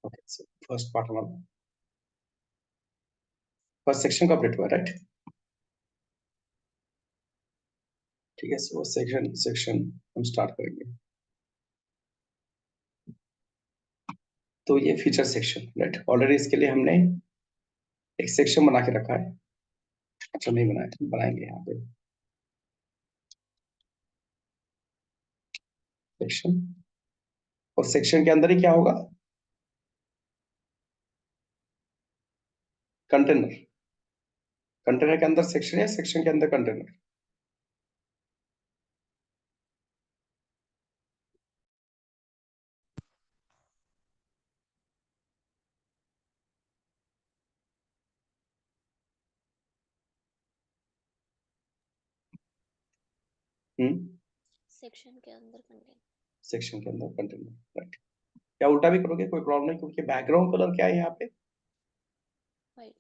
Okay, so first part हमारा first section complete हुआ, right? ठीक है, सो सेक्शन सेक्शन हम स्टार्ट करेंगे। तो ये फीचर सेक्शन, राइट? ऑलरेडी इसके लिए हमने एक सेक्शन बना के रखा है। अच्छा, नहीं बनाया था, बनाएंगे यहाँ पे सेक्शन। और सेक्शन के अंदर ही क्या होगा? कंटेनर। कंटेनर के अंदर सेक्शन है, सेक्शन के अंदर कंटेनर। सेक्शन के अंदर कंटेनर। सेक्शन के अंदर कंटेनर, राइट? या उल्टा भी करोगे कोई प्रॉब्लम नहीं, क्योंकि बैकग्राउंड कलर क्या है यहाँ पे?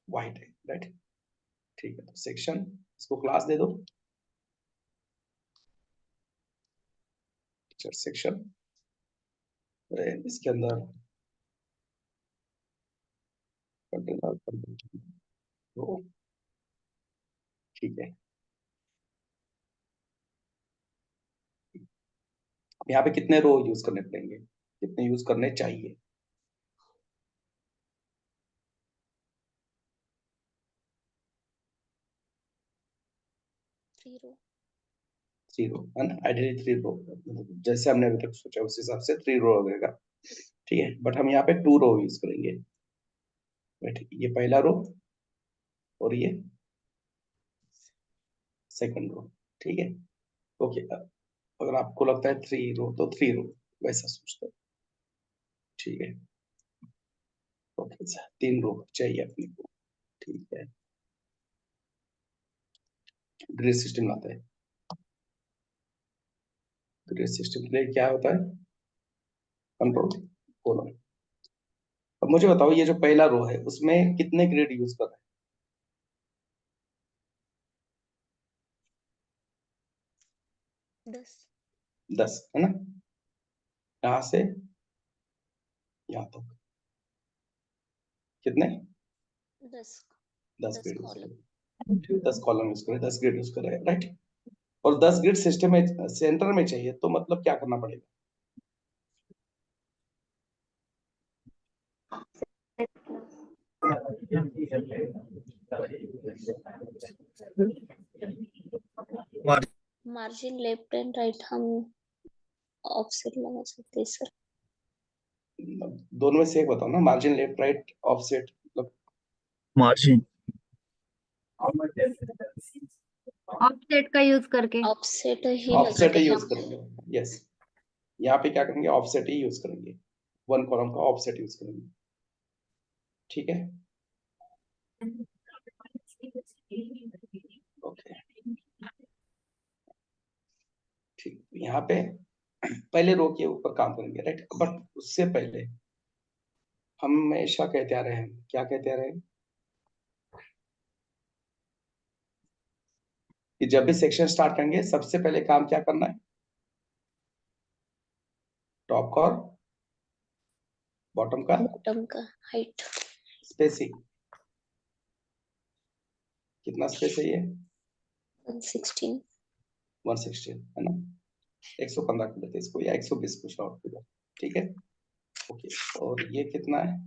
व्हाइट है, राइट? ठीक है, तो सेक्शन, इसको क्लास दे दो सेक्शन। इसके अंदर कंटेनर रो, ठीक है। अब यहाँ पे कितने रो यूज करने पड़ेंगे, कितने यूज करने चाहिए? 3 रो है ना, आइडियली 3 रो। जैसे हमने अभी तक सोचा उस हिसाब से 3 रो लगेगा, ठीक है। बट हम यहाँ पे 2 रो यूज करेंगे, राइट? ये पहला रो और ये सेकंड रो, ठीक है। ओके, अगर आपको लगता है 3 रो तो 3 रो, वैसा सोचते हैं, ठीक है। ओके, 3 रो चाहिए अपने को, ठीक है। ग्रिड सिस्टम आता है। ग्रिड सिस्टम के लिए क्या होता है? Control column. अब मुझे बताओ, ये जो पहला रो है उसमें कितने ग्रिड यूज कर रहे हैं? 10 है ना, यहाँ से यहाँ तक कितने? 10 ग्रिड यूज करें, 10 कॉलम यूज करें, 10 ग्रिड यूज करें, राइट? और 10 ग्रिड सिस्टम में सेंटर में चाहिए, तो मतलब क्या करना पड़ेगा? मार्जिन लेफ्ट एंड राइट हम ऑफसेट लगा सकते हैं सर। दोनों में से एक बताओ ना, मार्जिन लेफ्ट राइट ऑफसेट मतलब। मार्जिन ऑफसेट का यूज करके ऑफसेट ही ऑफसेट लगाते ही हैं यूज करेंगे, यस। यहाँ पे क्या करेंगे? ऑफसेट ही यूज करेंगे, 1 कॉलम का ऑफसेट यूज करेंगे, ठीक है। ओके, ठीक। यहाँ पे पहले रो के ऊपर काम करेंगे, राइट? बट उससे पहले हम हमेशा कहते आ रहे हैं, क्या कहते आ रहे हैं कि जब भी सेक्शन स्टार्ट करेंगे सबसे पहले काम क्या करना है? टॉप का और बॉटम का हाइट स्पेसिंग। कितना स्पेस है ये? 116 है ना, 115 कर लेते इसको, या 120 को शॉर्ट कर, ठीक है। ओके, और ये कितना है?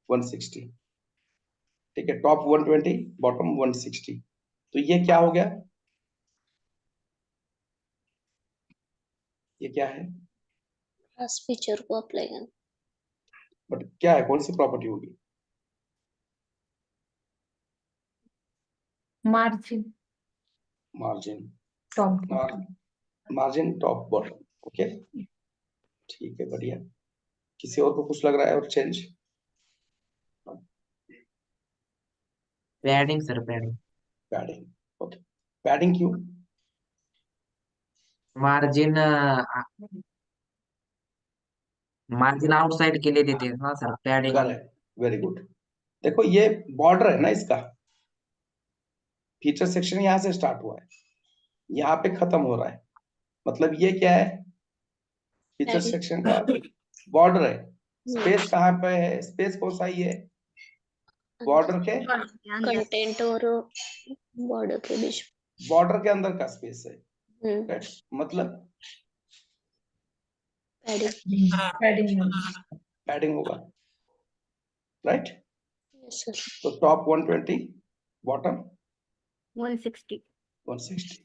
160, ठीक है। टॉप 120, बॉटम 160, तो ये क्या हो गया? ये क्या है? क्लास फीचर को अप्लाई करना। बट क्या है, कौन सी प्रॉपर्टी होगी? Margin margin, top margin top bottom, okay, ठीक है, बढ़िया। किसी और को कुछ लग रहा है और change? Padding sir, padding padding, okay. Padding क्यों? मार्जिन मार्जिन आउटसाइड के लिए देते हैं ना sir, padding. Correct, very good. देखो ये बॉर्डर है ना इसका, फीचर सेक्शन यहाँ से स्टार्ट हुआ है, यहाँ पे खत्म हो रहा है, मतलब ये क्या है? Feature Padding. सेक्शन का बॉर्डर है, स्पेस कहाँ पे है, स्पेस कौन सा ये बॉर्डर के अंदर कंटेंट और बॉर्डर के बीच। बॉर्डर के अंदर का स्पेस है, right? मतलब पैडिंग। पैडिंग होगा, राइट? Yes sir. तो टॉप 120, बॉटम 160 160।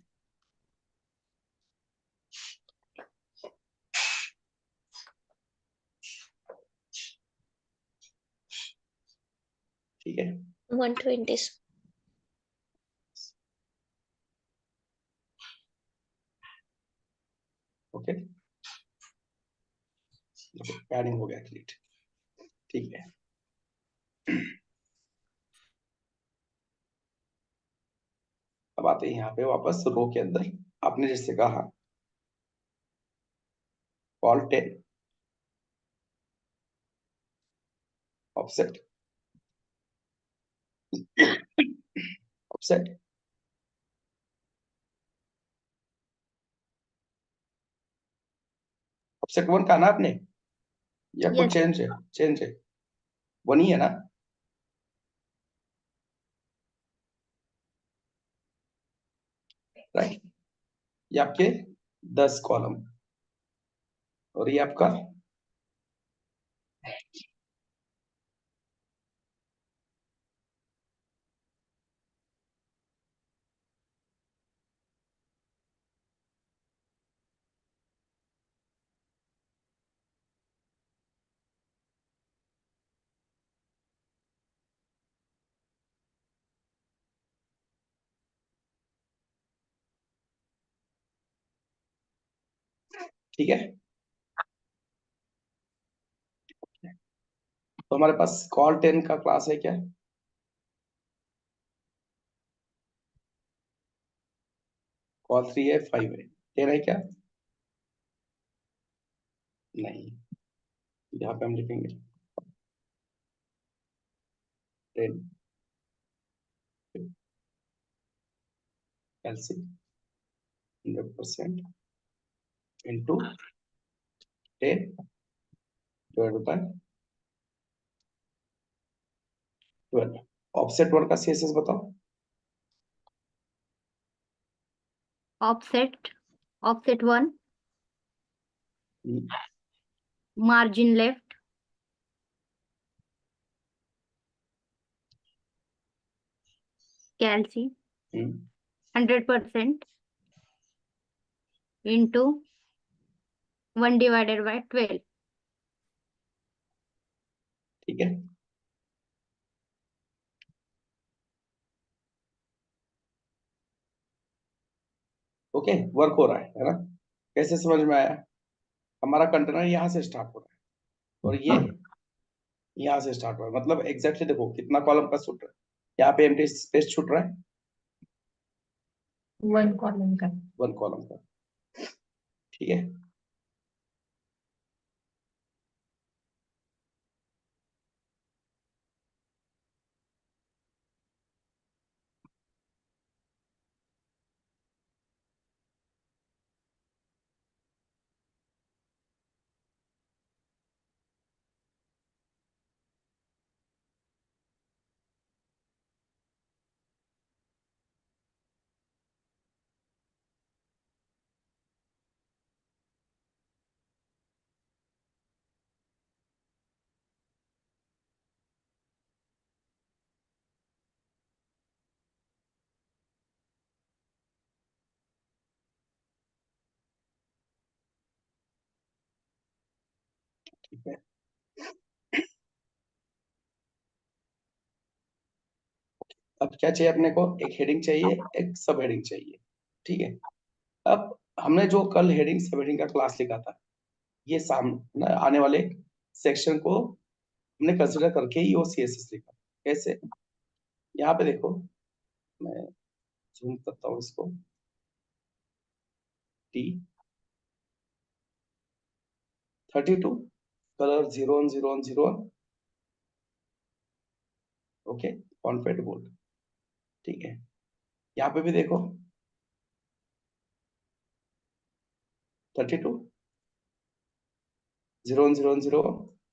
ठीक है, 120। ओके, पैडिंग हो गया क्लियर, ठीक है। अब आते हैं यहाँ पे वापस रो के अंदर, आपने जैसे कहा कॉल 10 ऑफसेट ऑफसेट ऑफसेट 1 का ना आपने, या कुछ Yes. चेंज है? चेंज है, 1 ही है ना? राइट, ये आपके 10 कॉलम और ये आपका ठीक है। तो हमारे पास कॉल 10 का क्लास है क्या? कॉल 3 है, 5 है, 10 है क्या? नहीं, यहाँ पे हम लिखेंगे 10 LC 100% into 10 divided by 12। Offset 1 का सीएसएस बताओ। offset 1 margin left calci 100% into 1 divided by 12। ठीक है, ओके, वर्क हो रहा है ना? कैसे समझ में आया? हमारा कंटेनर यहाँ से स्टार्ट हो रहा है और ये यहाँ से स्टार्ट हो रहा है, मतलब एग्जैक्टली देखो कितना कॉलम का छूट रहा है, यहाँ पे एम्प्टी स्पेस छूट रहा है 1 कॉलम का 1 कॉलम का, ठीक है। ठीक है, अब क्या चाहिए अपने को? एक हेडिंग चाहिए, एक सब हेडिंग चाहिए, ठीक है। अब हमने जो कल हेडिंग सब हेडिंग का क्लास लिखा था, ये सामने आने वाले सेक्शन को हमने कंसिडर करके ही वो सीएसएस लिखा। कैसे? यहाँ पे देखो, मैं जूम करता हूँ इसको, टी 32 कलर 010101, ओके, कॉन्फेट बोल्ड, ठीक है। यहाँ पे भी देखो 32 0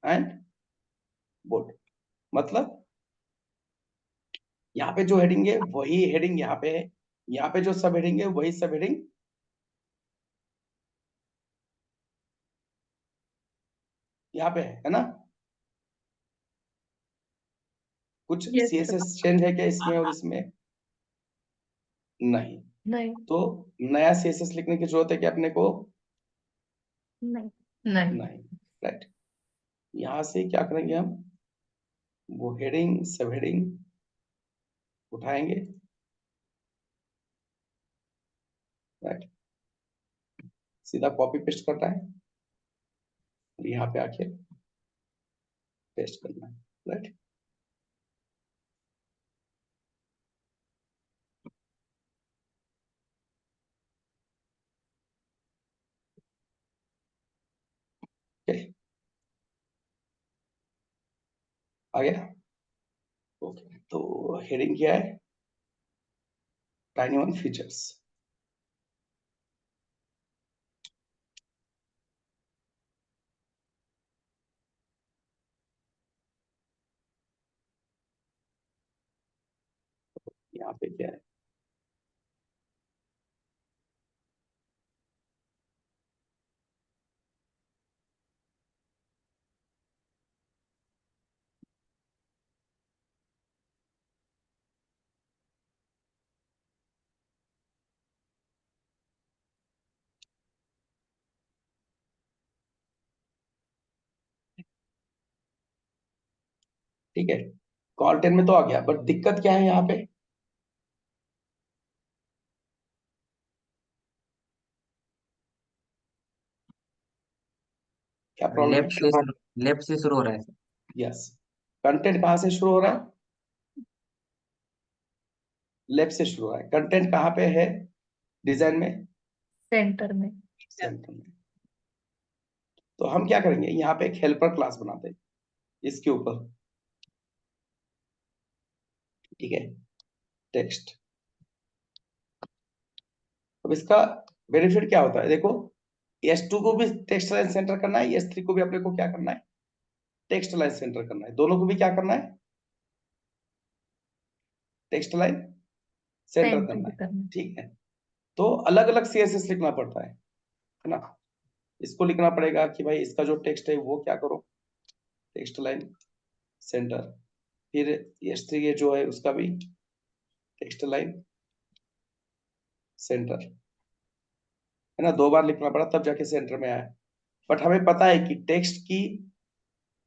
एंड बोल्ड। मतलब यहाँ पे जो हेडिंग है वही हेडिंग यहाँ पे है, यहाँ पे जो सब हेडिंग है वही सब हेडिंग यहाँ पे है ना। कुछ Yes, sir. सीएसएस चेंज है क्या इसमें और इसमें? नहीं। नहीं तो नया सीएसएस लिखने की जरूरत है क्या अपने को? नहीं नहीं नहीं। राइट। यहां से क्या करेंगे हम, वो हेडिंग सब हेडिंग उठाएंगे। राइट। सीधा कॉपी पेस्ट करना है और यहाँ पे आके पेस्ट करना है। राइट। आ गया। ओके, तो हेडिंग क्या है? Tiny one features. यहाँ पे क्या है? ठीक है, कॉल 10 में तो आ गया, बट दिक्कत क्या है यहाँ पे? क्या प्रॉब्लम है? लेफ्ट से शुरू हो रहा है सर। यस। कंटेंट कहाँ से शुरू हो रहा है? लेफ्ट से शुरू हो रहा है। कंटेंट कहाँ पे है डिजाइन में? सेंटर में। सेंटर में। तो हम क्या करेंगे, यहाँ पे एक हेल्पर क्लास बनाते हैं इसके ऊपर। ठीक है, टेक्स्ट। अब इसका बेनिफिट क्या होता है, देखो S2 को भी टेक्स्ट लाइन सेंटर करना है, S3 को भी अपने को क्या करना है, टेक्स्ट लाइन सेंटर करना है। दोनों को भी क्या करना है, टेक्स्ट लाइन सेंटर सेंटर करना भी है। करना। ठीक है, तो अलग अलग CSS लिखना पड़ता है ना। इसको लिखना पड़ेगा कि भाई इसका जो टेक्स्ट है वो क्या करो, टेक्स्ट लाइन सेंटर। फिर S3 ये जो है उसका भी टेक्स्ट लाइन सेंटर, है ना। 2 बार लिखना पड़ा तब जाके सेंटर में आया। बट हमें पता है कि टेक्स्ट की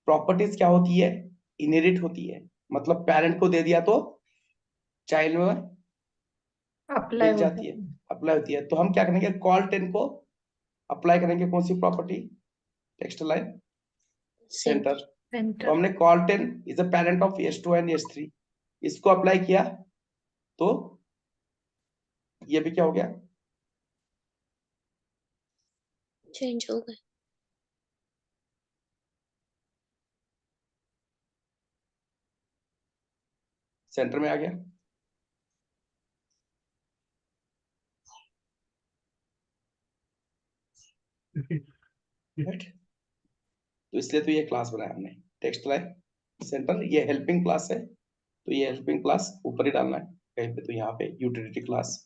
प्रॉपर्टीज क्या होती है, इनहेरिट होती है। मतलब पेरेंट को दे दिया तो चाइल्ड में अप्लाई मिल हो जाती है, जाता है। अप्लाई होती है। तो हम क्या करेंगे, कॉल 10 को अप्लाई करेंगे कौन सी प्रॉपर्टी, टेक्स्ट लाइन सेंटर। तो सेंटर। हमने call 10 is a parent of S2 and S3, इसको अप्लाई किया तो ये भी क्या हो गया, चेंज हो गए। सेंटर में आ गया। राइट। तो इसलिए तो ये क्लास बनाया हमने, टेक्स्ट लाइन सेंटर। ये हेल्पिंग क्लास है, तो ये हेल्पिंग क्लास ऊपर ही डालना है कहीं पे। तो यहाँ पे यूटिलिटी क्लास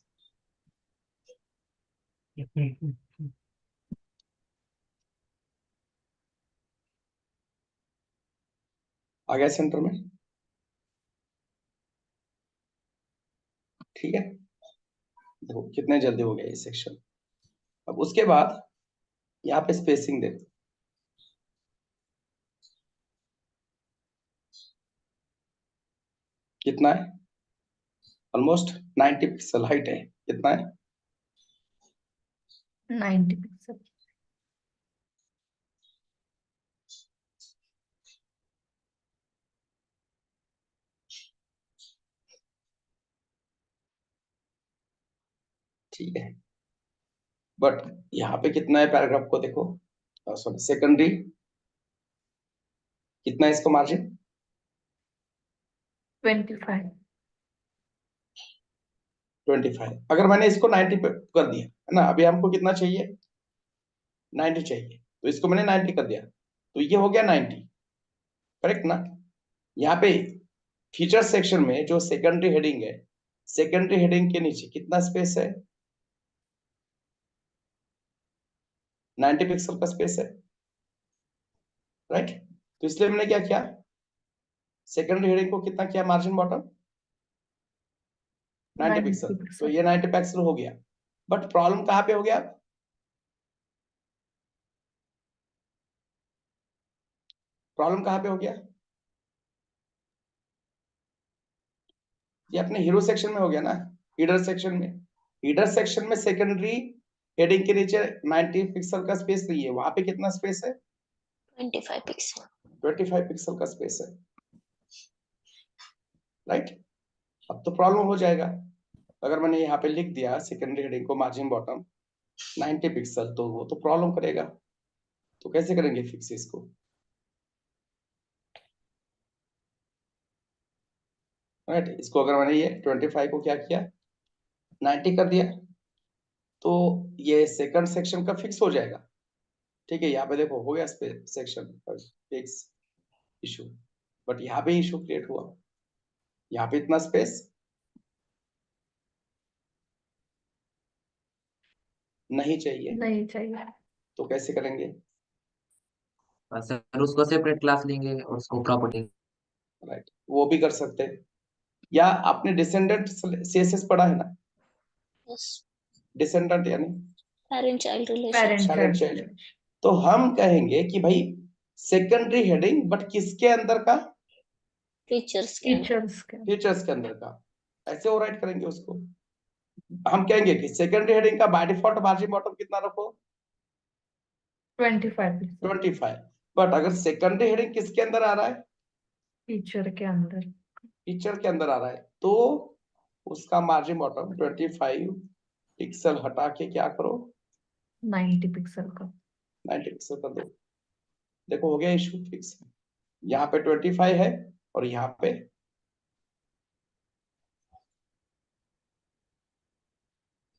आ गया सेंटर में। ठीक है, देखो कितने जल्दी हो गया ये सेक्शन। अब उसके बाद यहाँ पे स्पेसिंग दे, कितना है, ऑलमोस्ट 90 पिक्सल हाइट है। कितना है, 90 पिक्सल। ठीक है। बट यहाँ पे कितना है पैराग्राफ को देखो, सॉरी सेकेंडरी कितना है इसको मार्जिन, 25। 25। अगर मैंने इसको 90 पे कर दिया है ना, अभी हमको कितना चाहिए, 90 चाहिए, तो इसको मैंने 90 कर दिया। तो ये हो गया 90, करेक्ट ना। यहाँ पे फीचर सेक्शन में जो सेकेंडरी हेडिंग है, सेकेंडरी हेडिंग के नीचे कितना स्पेस है? 90 पिक्सल का स्पेस है, राइट। तो इसलिए हमने क्या किया, सेकेंडरी हेडिंग को कितना किया, मार्जिन बॉटम 90 पिक्सल। तो ये 90 पिक्सल हो गया, बट प्रॉब्लम कहाँ पे हो गया? प्रॉब्लम कहाँ पे हो गया? ये अपने हीरो सेक्शन में हो गया ना, हीडर सेक्शन में। हीडर सेक्शन में सेकेंडरी हेडिंग के नीचे 90 पिक्सल का स्पेस नहीं है, वहां पे कितना स्पेस है? 25 पिक्सल। 25 पिक्सल का स्पेस है, राइट। अब तो प्रॉब्लम हो जाएगा, अगर मैंने यहाँ पे लिख दिया सेकेंडरी हेडिंग को मार्जिन बॉटम 90 पिक्सल, तो वो तो प्रॉब्लम करेगा। तो कैसे करेंगे फिक्स इसको? राइट, इसको अगर मैंने ये 25 को क्या किया, 90 कर दिया, तो ये सेकंड सेक्शन का फिक्स हो जाएगा। ठीक है, यहाँ पे देखो हो गया सेक्शन फिक्स इशू, बट यहाँ पे इशू क्रिएट हुआ, यहाँ पे इतना स्पेस नहीं चाहिए। नहीं चाहिए। तो कैसे करेंगे? सर उसको सेपरेट क्लास लेंगे और उसको प्रॉपर्टी। राइट, वो भी कर सकते हैं, या आपने डिसेंडेंट सीएसएस पढ़ा है ना, यस, डिसेंडेंट यानी parent child relation. Parent Parent child। तो हम कहेंगे कि भाई सेकेंडरी हेडिंग, बट किसके अंदर का? फीचर्स के अंदर। फीचर्स के फीचर्स के अंदर का। ऐसे वो राइट करेंगे उसको। हम कहेंगे कि सेकेंडरी हेडिंग का बाय डिफॉल्ट मार्जिन बॉटम कितना रखो? 25 पिक्सल 25। बट अगर सेकेंडरी हेडिंग किसके अंदर आ रहा है? फीचर के अंदर। फीचर के अंदर आ रहा है, तो उसका मार्जिन बॉटम 25 पिक्सल हटा के क्या करो, 90 पिक्सल का। 90 पिक्सल कर दो। देखो हो गया इशू फिक्स। यहाँ पे 25 है और यहाँ पे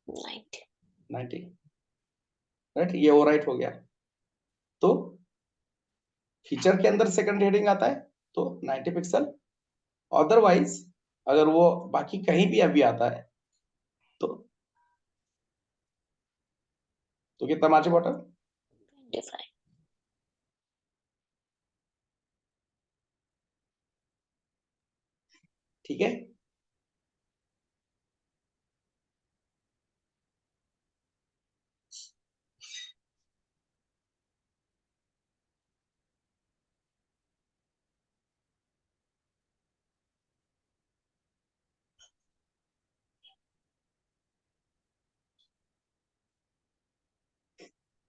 90। 90, राइट, ये वो राइट हो गया। तो फीचर के अंदर सेकंड हेडिंग आता है तो 90 पिक्सल, अदरवाइज अगर वो बाकी कहीं भी अभी आता है तो कितना मार्जिन बॉटम? 25। ठीक है।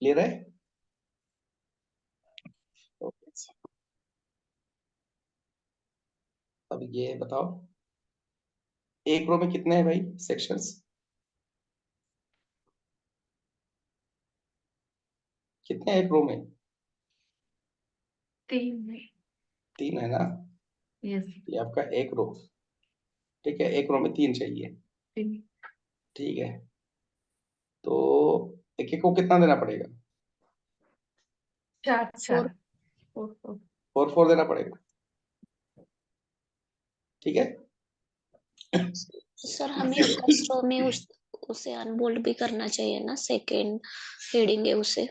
क्लियर है? ओके, अब ये बताओ, एक रो में कितने हैं भाई सेक्शंस? कितने हैं एक रो में? 3। 3 है ना, यस। ये आपका एक रो। ठीक है, एक रो में 3 चाहिए। 3। ठीक है, तो एक एक को कितना देना पड़ेगा? 4 4। 4 4 4। 4 देना पड़ेगा। ठीक है, सर हमें फर्स्ट रो में उसे अनबोल्ड भी करना चाहिए ना, सेकेंड हेडिंग है उसे।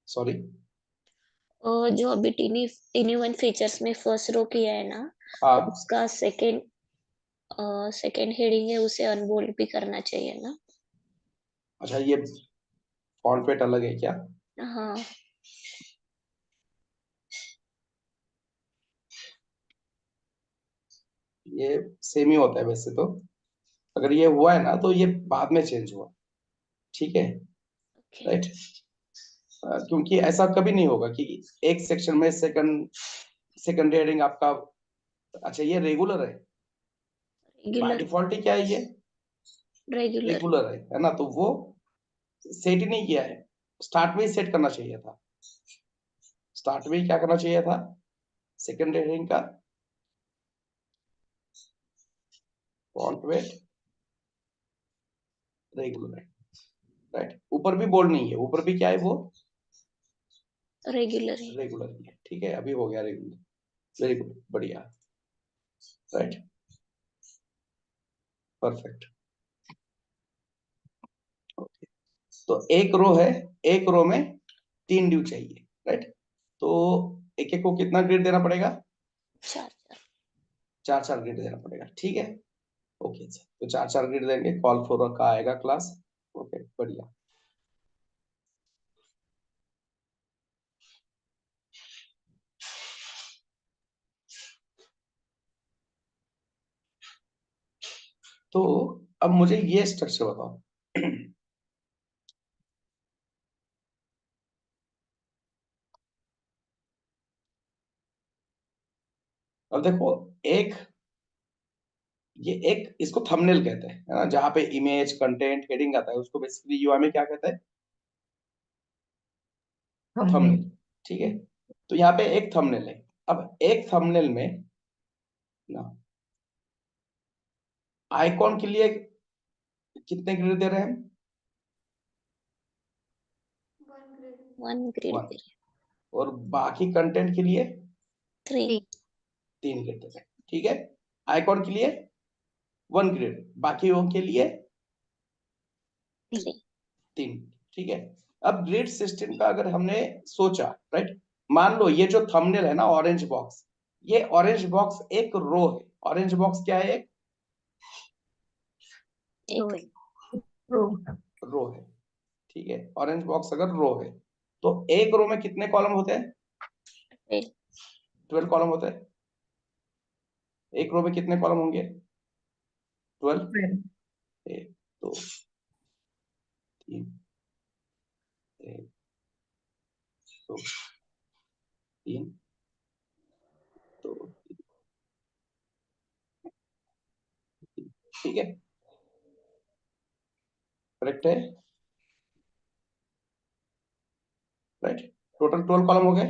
सॉरी। जो अभी टीनी वन फीचर्स में फर्स्ट रो किया है ना, हाँ, तो उसका सेकेंड हेडिंग है उसे अनबोल्ड भी करना चाहिए ना। अच्छा, ये फॉन्ट वेट अलग है क्या? हाँ। ये सेम ही होता है वैसे तो, अगर ये हुआ है ना तो ये बाद में चेंज हुआ। ठीक है, ओके। राइट। क्योंकि ऐसा कभी नहीं होगा कि एक सेक्शन में सेकंड हेडिंग आपका, अच्छा ये रेगुलर है, बाय रेगुलर। डिफॉल्ट ही क्या है ये रेगुलर। रेगुलर है ना, तो वो सेट ही नहीं किया है। स्टार्ट में ही सेट करना चाहिए था, स्टार्ट में ही क्या करना चाहिए था, सेकंड हेडिंग का फॉन्ट वेट रेगुलर है, राइट। ऊपर भी बोल्ड नहीं है, ऊपर भी क्या है वो रेगुलर ही। रेगुलर ही है, ठीक है, अभी हो गया रेगुलर। वेरी गुड, बढ़िया, राइट, परफेक्ट। ओके, तो एक रो है, एक रो में 3 ड्यू चाहिए, राइट, तो एक एक को कितना ग्रिड देना पड़ेगा? 4 4। 4 4 ग्रिड देना पड़ेगा, ठीक है। ओके, तो 4 4 ग्रिड देंगे, कॉल फॉर का आएगा क्लास। ओके, बढ़िया। तो अब मुझे ये स्ट्रक्चर बताओ। अब देखो, एक ये एक इसको थंबनेल कहते हैं, है ना, जहाँ पे इमेज, कंटेंट, हेडिंग आता है, उसको बेसिकली यूआई में क्या कहते हैं? थंबनेल, ठीक है। तो यहाँ पे एक थंबनेल है। अब एक थंबनेल में ना आइकॉन के लिए कितने ग्रिड दे रहे हैं हम? 1 ग्रिड 1। दे रहे। और बाकी कंटेंट के लिए 3 3 ग्रिड दे रहे हैं, ठीक है। आइकॉन के लिए 1 ग्रिड, बाकी के लिए 3। 3, ठीक है। अब ग्रिड सिस्टम का अगर हमने सोचा, राइट, मान लो ये जो थंबनेल है ना, ऑरेंज बॉक्स, ये ऑरेंज बॉक्स एक रो है। ऑरेंज बॉक्स क्या है? एक रो है, ठीक है। ऑरेंज बॉक्स अगर रो है तो एक रो में कितने कॉलम होते हैं? 12। 12 कॉलम होते हैं। एक रो में कितने कॉलम होंगे? 12। 1 2 3 1 2 3 2 3, ठीक है, करेक्ट है, राइट। टोटल 12 कॉलम हो गए।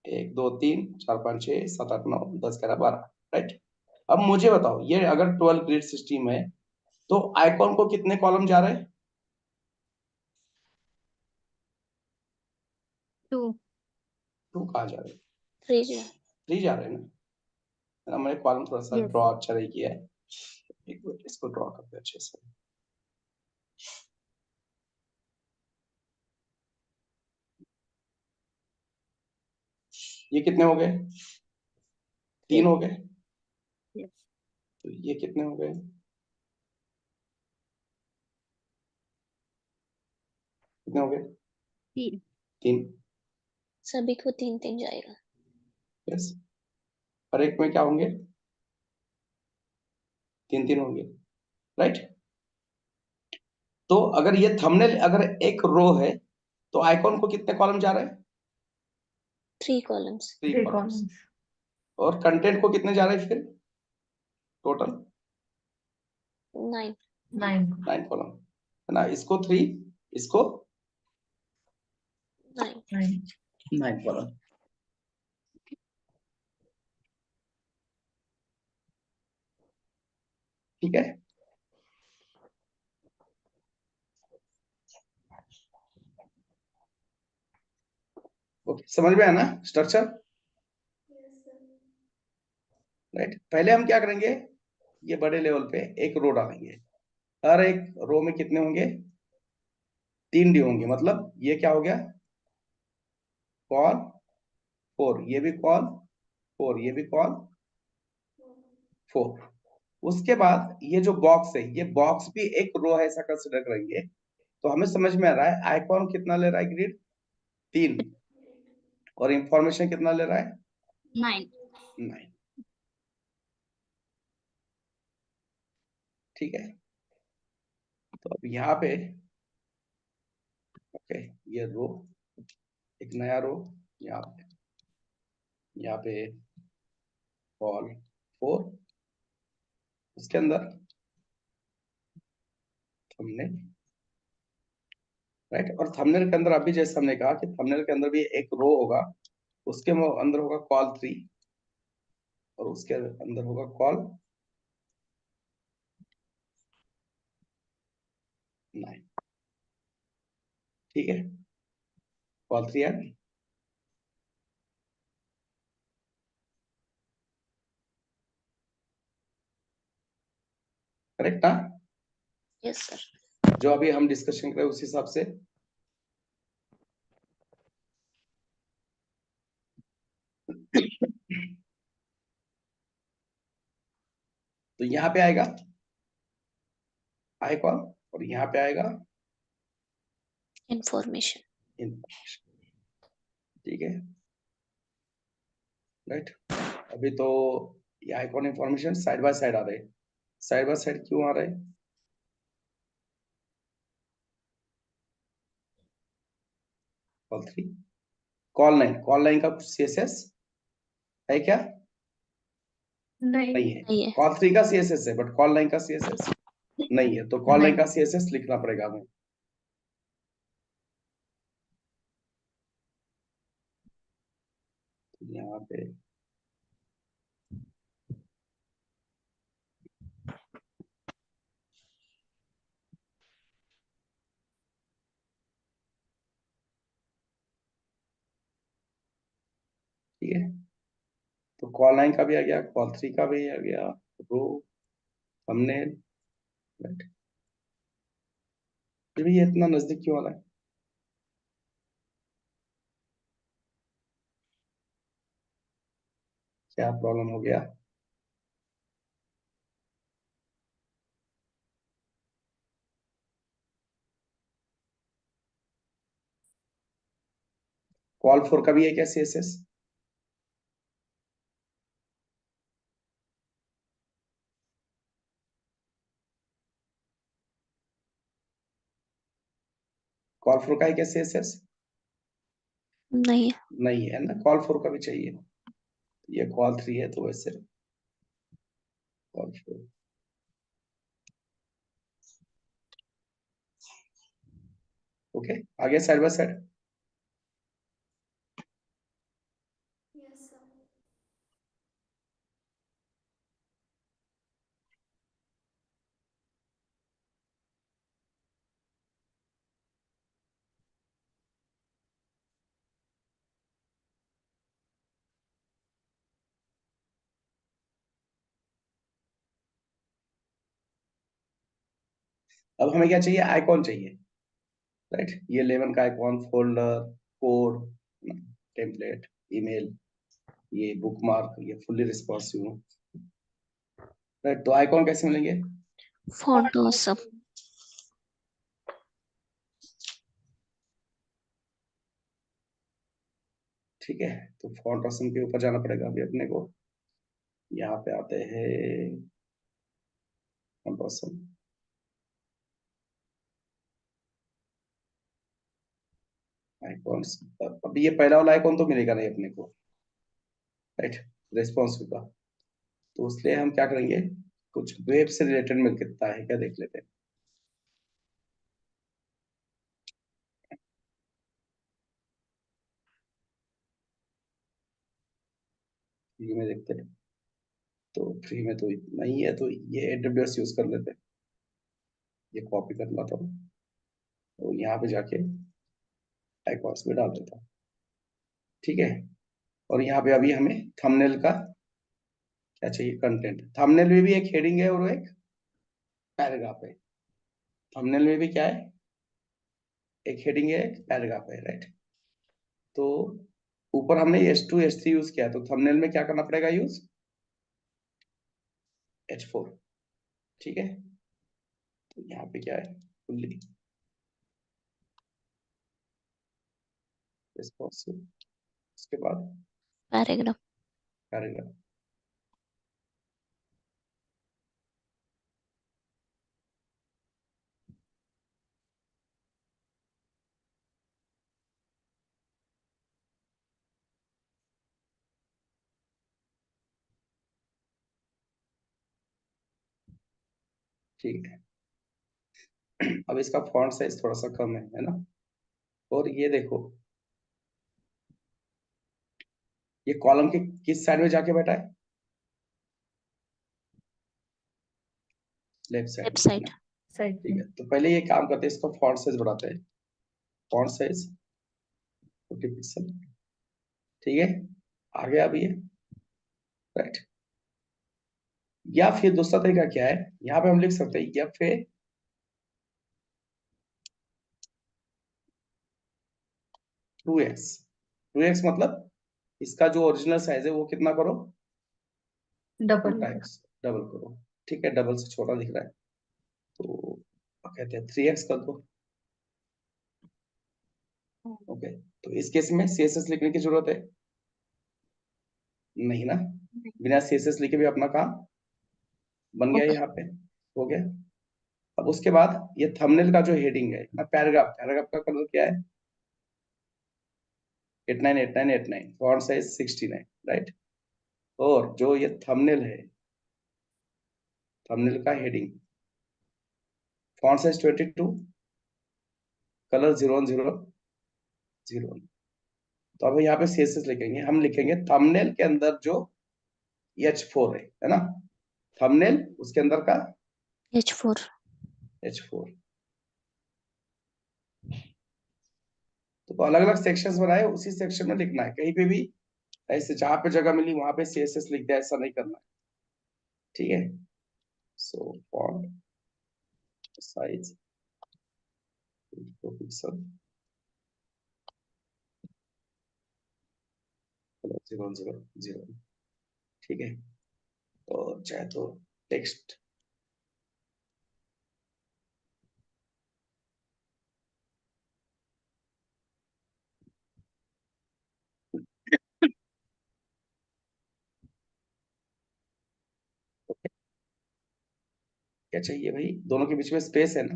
1 2 3 4 5 6 7 8 9 10 11 12, राइट। अब मुझे बताओ, ये अगर 12 ग्रिड सिस्टम है तो आइकॉन को कितने कॉलम जा रहे हैं? 2 2 कहाँ जा रहे हैं? 3 जो 3 जा रहे हैं ना। मैंने कॉलम थोड़ा सा Yes. ड्रॉ अच्छा नहीं किया है, एक मिनट, इसको ड्रॉ करते हैं अच्छे से। ये कितने हो गए? 3 हो गए। Yes. तो ये कितने हो गए? कितने हो गए? 3 3। सभी को 3 3 जाएगा। यस, और एक में क्या होंगे? 3 3 होंगे, राइट। तो अगर ये थंबनेल अगर एक रो है तो आइकॉन को कितने कॉलम जा रहे हैं? 3 कॉलम्स। 3 कॉलम्स। और कंटेंट को कितने जा रहे हैं फिर टोटल? 9। 9 कॉलम, है ना। इसको 3, इसको 9। 9 कॉलम, ठीक है। ओके, समझ में आया ना स्ट्रक्चर? राइट, पहले हम क्या करेंगे, ये बड़े लेवल पे एक रो डालेंगे। हर एक रो में कितने होंगे? 3 डी होंगे, मतलब ये क्या हो गया? कॉल 4, ये भी कॉल 4, ये भी कॉल 4। उसके बाद ये जो बॉक्स है, ये बॉक्स भी एक रो है, ऐसा कंसिडर करेंगे। तो हमें समझ में आ रहा है आइकॉन कितना ले रहा है ग्रिड? 3। और इंफॉर्मेशन कितना ले रहा है? 9 9, ठीक है। तो अब यहाँ पे ओके, ये रो, एक नया रो यहाँ पे कॉल 4, उसके अंदर हमने, राइट। और थंबनेल के अंदर अभी जैसे हमने कहा कि थंबनेल के अंदर भी एक रो होगा, उसके अंदर होगा कॉल 3 और उसके अंदर होगा कॉल 9, ठीक है। कॉल 3 है, करेक्ट ना? Yes sir. जो अभी हम डिस्कशन करें उस हिसाब से तो यहाँ पे आएगा आई कॉल और यहाँ पे आएगा इंफॉर्मेशन। इन्फॉर्मेशन। ठीक है, राइट। अभी तो ये icon information side by side आ रहे हैं। साइड बाय साइड क्यों आ रहे हैं? कॉल 3, कॉल लाइन का सीएसएस है क्या? नहीं नहीं है। नहीं है। कॉल 3 का सीएसएस है बट कॉल लाइन का सीएसएस नहीं है, तो कॉल लाइन का सीएसएस लिखना पड़ेगा हमें। यहाँ पे ठीक है, तो कॉल लाइन का भी आ गया, कॉल 3 का भी आ गया, रो, थंबनेल, राइट। फिर भी ये इतना नजदीक क्यों आ रहा है? क्या प्रॉब्लम हो गया? कॉल 4 का भी है क्या सीएसएस? कॉल 4 का है क्या सीएसएस? नहीं है। नहीं है ना, कॉल 4 का भी चाहिए। ये कॉल 3 है तो वैसे कॉल 4। ओके, आगे साइड बाय साइड। अब हमें क्या चाहिए? आइकॉन चाहिए, राइट। ये 11 का icon, folder, code, template, email, ये बुकमार्क, ये फुल्ली रिस्पॉन्सिव, राइट। तो आइकॉन कैसे मिलेंगे? Font awesome. ठीक है, तो फॉन्ट ऑसम के ऊपर जाना पड़ेगा अभी अपने को। यहाँ पे आते हैं फॉन्ट ऑसम, आइकॉन्स। अभी ये पहला वाला आइकॉन तो मिलेगा नहीं अपने को, राइट, रिस्पॉन्सिव का। तो इसलिए हम क्या करेंगे, कुछ वेब से रिलेटेड मिल कितना है क्या देख लेते हैं। फ्री में देखते हैं, तो फ्री में तो इतना ही है, तो ये AWS यूज कर लेते हैं। ये कॉपी कर लाता हूँ तो यहाँ पे जाके आइकॉन्स में डाल देता हूँ, ठीक है। और यहाँ पे अभी हमें थंबनेल का क्या चाहिए, कंटेंट। थंबनेल में भी एक हेडिंग है और एक पैराग्राफ है। थंबनेल में भी क्या है, एक हेडिंग है, एक पैराग्राफ है, राइट। तो ऊपर हमने H2 H3 यूज किया, तो थंबनेल में क्या करना पड़ेगा यूज, H4, ठीक है। तो यहाँ पे क्या है, फुल्ली रिस्पॉन्सिव, उसके बाद पैराग्राफ। पैराग्राफ। ठीक है, अब इसका फॉन्ट साइज थोड़ा सा कम है ना। और ये देखो, ये कॉलम के किस साइड में जाके बैठा है, लेफ्ट साइड लेफ्ट में, है साइड। ना। साइड ठीक में। है, तो पहले ये काम करते हैं, इसका फॉन्ट साइज बढ़ाते हैं। Font size 40 pixel. ठीक है, आ गया अभी ये, राइट। या फिर दूसरा तरीका क्या है, यहाँ पे हम लिख सकते हैं एफ ए 2x। 2x मतलब इसका जो ओरिजिनल साइज है वो कितना करो, 2 डबल टाइम्स, डबल करो। ठीक है, डबल से छोटा दिख रहा है तो क्या कहते हैं 3x कर दो। ओके, तो इस केस में CSS लिखने की जरूरत है नहीं ना, बिना CSS लिखे भी अपना काम बन गया यहाँ पे, हो गया। अब उसके बाद ये थंबनेल का जो हेडिंग है ना, पैराग्राफ, पैराग्राफ का कलर क्या है, 898989, फॉन्ट साइज 69, राइट। और जो ये थंबनेल है, थंबनेल का हेडिंग फॉन्ट साइज 22, कलर 010001। तो अब यहाँ पे CSS लिखेंगे, हम लिखेंगे थंबनेल के अंदर जो H4 है ना, थंबनेल उसके अंदर का H4। H4। तो अलग अलग सेक्शंस बनाए, उसी सेक्शन में लिखना है, कहीं पे भी ऐसे जहां पे जगह मिली वहां पे CSS लिख दिया, ऐसा नहीं करना है। ठीक है, सो फॉन्ट साइज पिक्सल 000। ठीक है, और चाहे तो टेक्स्ट क्या चाहिए भाई, दोनों के बीच में स्पेस है ना,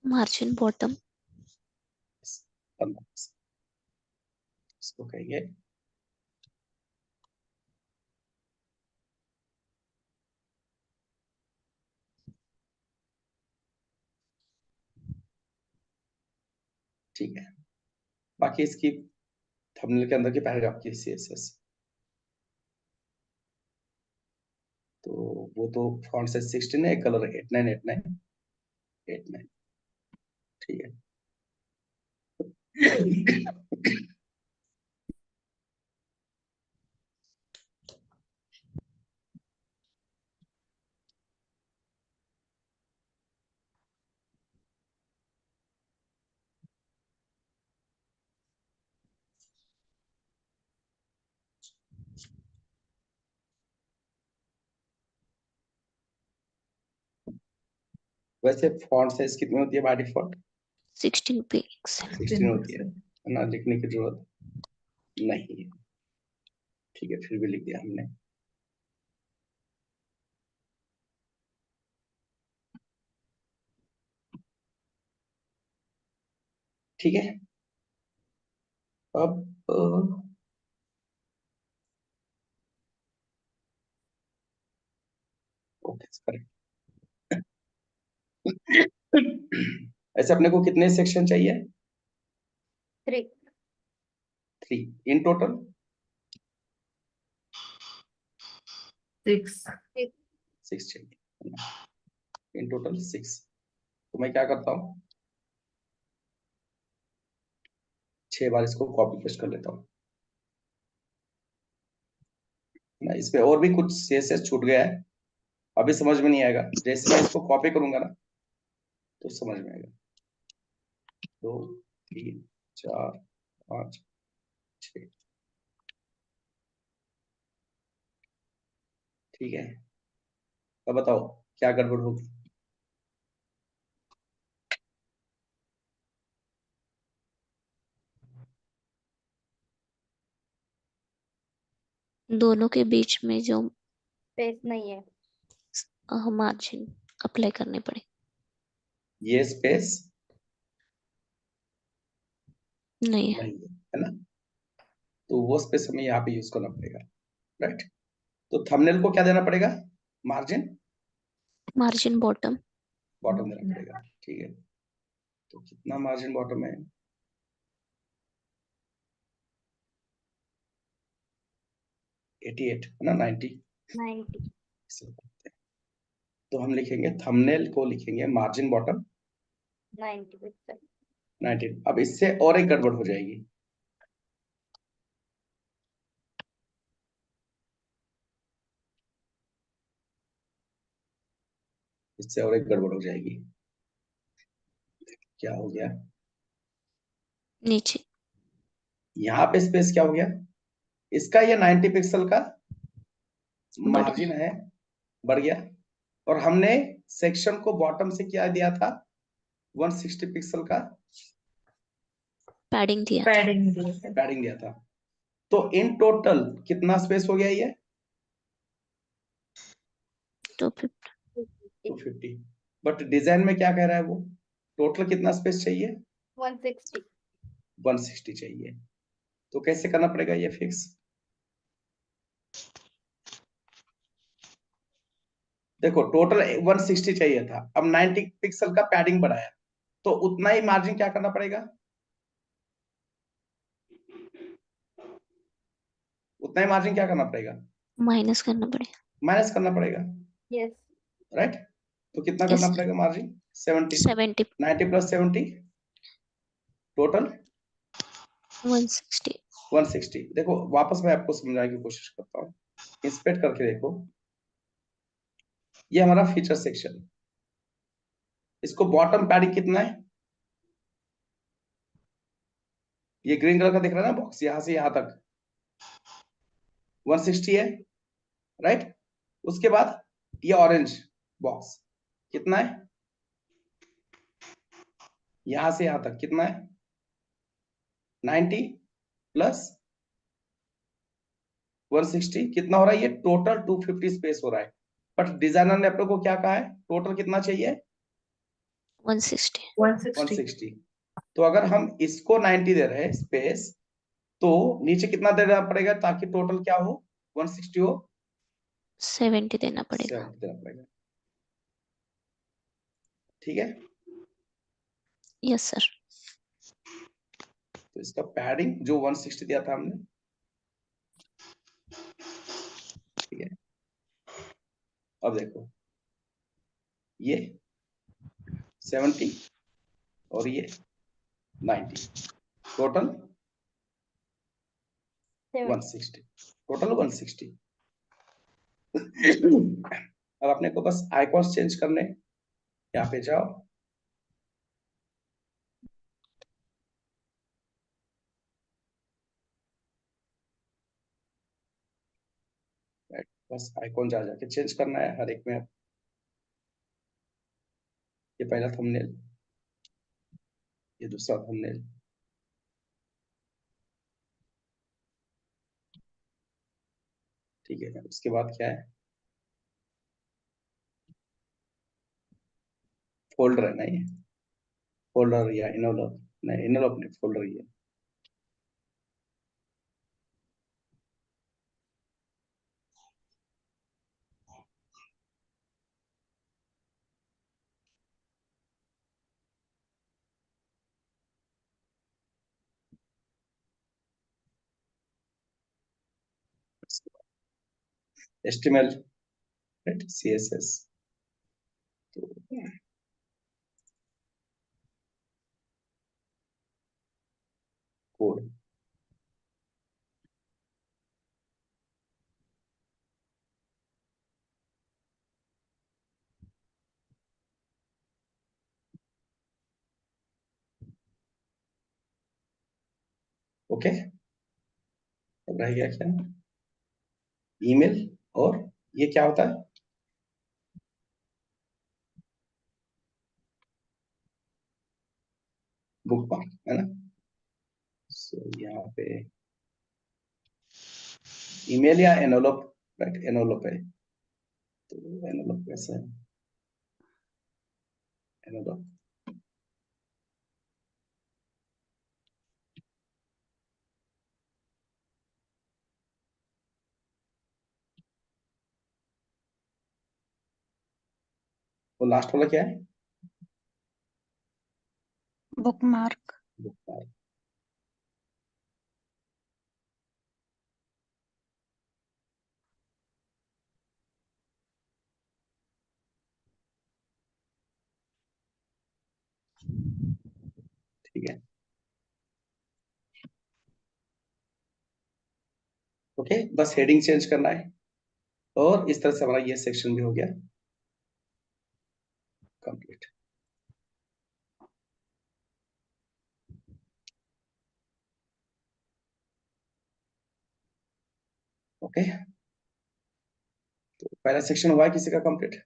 मार्जिन बॉटम। 15, इसको कहेंगे ठीक है। बाकी इसकी थंबनेल के अंदर के पैराग्राफ की CSS तो वो तो फॉन्ट साइज 16 है, कलर 898989। ठीक है। वैसे फॉन्ट साइज कितनी होती है बाय डिफॉल्ट, 16 पिक्सल। 16 होती है ना, लिखने की जरूरत नहीं है। ठीक है, फिर भी लिख दिया हमने। ठीक है, अब ओके करेक्ट। ऐसे अपने को कितने सेक्शन चाहिए, 3। 3 इन टोटल, 6। 6 चाहिए, इन टोटल 6। तो मैं क्या करता हूँ, 6 बार इसको कॉपी पेस्ट कर लेता हूँ ना। इस पे और भी कुछ CSS छूट गया है, अभी समझ में नहीं आएगा, जैसे मैं इसको कॉपी करूंगा ना तो समझ में आएगा। 2 3 4 5 6। ठीक है, अब बताओ क्या गड़बड़ होगी। दोनों के बीच में जो स्पेस नहीं है। मार्जिन अप्लाई करने पड़े। ये स्पेस नहीं है। नहीं है ना, तो वो स्पेस हमें यहाँ पे यूज करना पड़ेगा, राइट। तो थंबनेल को क्या देना पड़ेगा, मार्जिन मार्जिन बॉटम। बॉटम देना पड़ेगा। ठीक है, तो कितना मार्जिन बॉटम है, 88 है ना, 90। 90। तो हम लिखेंगे थंबनेल को लिखेंगे मार्जिन बॉटम 90 पिक्सल 19। अब इससे और एक गड़बड़ हो जाएगी। इससे और एक गड़बड़ हो जाएगी। क्या हो गया? नीचे यहाँ पे स्पेस क्या हो गया? इसका ये 90 पिक्सल का बढ़ मार्जिन गया। है, बढ़ गया। और हमने सेक्शन को बॉटम से क्या दिया था? 160 पिक्सल का पैडिंग दिया था। पैडिंग दिए थे। पैडिंग दिया था। तो इन टोटल कितना स्पेस हो गया ये? 250। 250। बट डिजाइन में क्या कह रहा है वो? टोटल कितना स्पेस चाहिए? 160 160 चाहिए। तो कैसे करना पड़ेगा ये फिक्स? देखो टोटल 160 चाहिए था, अब 90 पिक्सल का पैडिंग बढ़ाया, तो उतना ही मार्जिन क्या करना पड़ेगा? उतना ही मार्जिन क्या करना पड़ेगा? माइनस करना पड़ेगा। माइनस करना पड़ेगा, यस राइट? तो कितना Yes, करना sir. पड़ेगा मार्जिन? 70। 70 90 plus 70 total 160। 160। देखो वापस मैं आपको समझाने की कोशिश करता हूँ, इंस्पेक्ट करके देखो। ये हमारा फीचर सेक्शन, इसको बॉटम पैडिंग कितना है? ये ग्रीन कलर का दिख रहा है ना बॉक्स, यहां से यहां तक 160 है, राइट? उसके बाद ये ऑरेंज बॉक्स कितना है? यहां से यहां तक कितना है? 90 प्लस 160 कितना हो रहा है? ये टोटल 250 स्पेस हो रहा है। बट डिजाइनर ने अपने को क्या कहा है? टोटल कितना चाहिए? 160। 160 160। तो अगर हम इसको 90 दे रहे हैं स्पेस, तो नीचे कितना देना पड़ेगा ताकि टोटल क्या हो? 160 हो? 70 देना पड़ेगा। 70 देना पड़ेगा, ठीक है? Yes sir. तो इसका पैडिंग जो 160 दिया था हमने, ठीक है? अब देखो ये 70 और ये 90, टोटल 160, टोटल 160। अब अपने को बस आइकॉन्स चेंज करने हैं। यहाँ पे जाओ, बस आइकॉन जा जाके चेंज करना है हर एक में। ये पहला थंबनेल, ये दूसरा थंबनेल, ठीक है? उसके बाद क्या है? फोल्डर है ना ये, फोल्डर या इनवलप, नहीं इनवलप नहीं, फोल्डर ही है। HTML, right? CSS, तो कोड, ओके। अब रह गया क्या? ईमेल, और ये क्या होता है? बुक मार्क, है ना? सो यहाँ पे ईमेल या एनवलप, राइट? एनवलप है, तो एनवलप कैसा है? एनवलप, वो लास्ट वाला क्या है? Book mark. Book mark. ठीक है, ओके, बस हेडिंग चेंज करना है और इस तरह से हमारा ये सेक्शन भी हो गया कंप्लीट। ओके, तो पहला सेक्शन हुआ है किसी का कंप्लीट?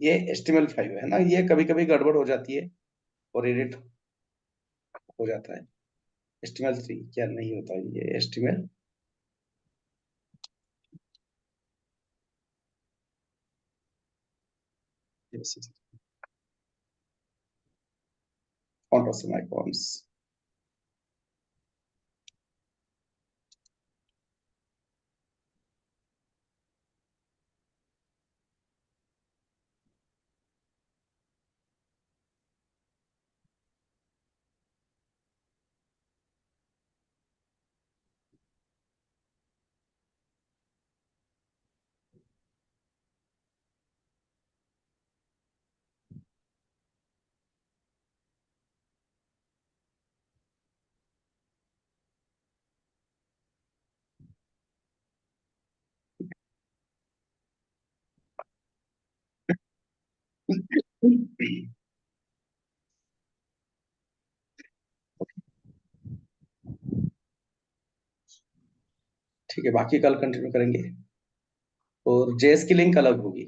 ये HTML5 है ना, ये कभी कभी गड़बड़ हो जाती है और एडिट हो जाता है। HTML3 क्या नहीं होता, ये HTML font awesome icons। ठीक है, बाकी कल कंटिन्यू करेंगे और जेएस की लिंक अलग होगी।